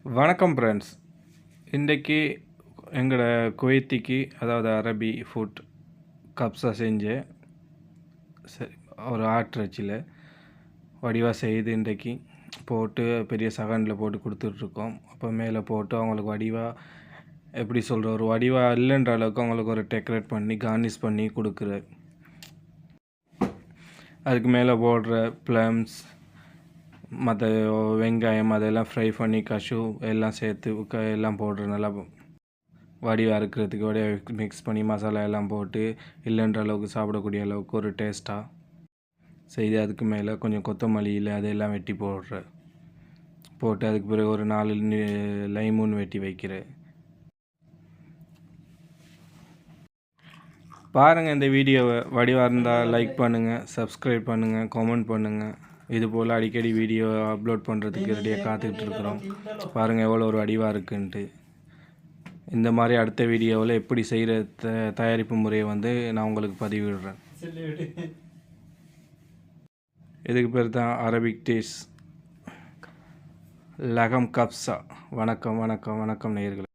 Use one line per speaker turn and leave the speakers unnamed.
வணக்கம் ஃப்ரெண்ட்ஸ். இன்றைக்கி எங்களோட குவைத்திக்கு அதாவது அரபி ஃபுட் கப்ஸா செஞ்சேன். ஒரு ஆட்டிறைச்சியில் வடிவாக செய்து இன்றைக்கி போட்டு பெரிய சகனில் போட்டு கொடுத்துட்ருக்கோம். அப்போ மேலே போட்டு அவங்களுக்கு வடிவாக எப்படி சொல்கிற ஒரு வடிவாக இல்லைன்ற அளவுக்கு அவங்களுக்கு ஒரு டெக்கரேட் பண்ணி கார்னிஷ் பண்ணி கொடுக்குற. அதுக்கு மேலே போடுற ப்ளம்ஸ் மற்ற வெங்காயம் அதெல்லாம் ஃப்ரை பண்ணி கஷு எல்லாம் சேர்த்து எல்லாம் போடுற நல்லா வடிவாக இருக்கிறதுக்கு வடிவாக மிக்ஸ் பண்ணி மசாலா எல்லாம் போட்டு இல்லைன்ற அளவுக்கு சாப்பிடக்கூடிய அளவுக்கு ஒரு டேஸ்ட்டாக செய்து அதுக்கு மேலே கொஞ்சம் கொத்தமல்லியில் அதெல்லாம் வெட்டி போட்டு அதுக்கு பிறகு ஒரு 4 லைமூன் வெட்டி வைக்கிறேன். பாருங்கள், இந்த வீடியோவை வடிவாக இருந்தால் லைக் பண்ணுங்கள், சப்ஸ்கிரைப் பண்ணுங்கள், கமெண்ட் பண்ணுங்கள். இது போல் அடிக்கடி வீடியோ அப்லோட் பண்ணுறதுக்கு ரெடியாக காத்துட்ருக்குறோம். பாருங்கள் எவ்வளோ ஒரு வடிவாக இருக்குன்ட்டு. இந்த மாதிரி அடுத்த வீடியோவில் எப்படி செய்கிற தயாரிப்பு முறையை நான் உங்களுக்கு பதிவிடுறேன். இதுக்கு பேர் தான் அரபிக் டிஷ் லகம் கப்ஸா. வணக்கம் வணக்கம் வணக்கம் நேயர்களே.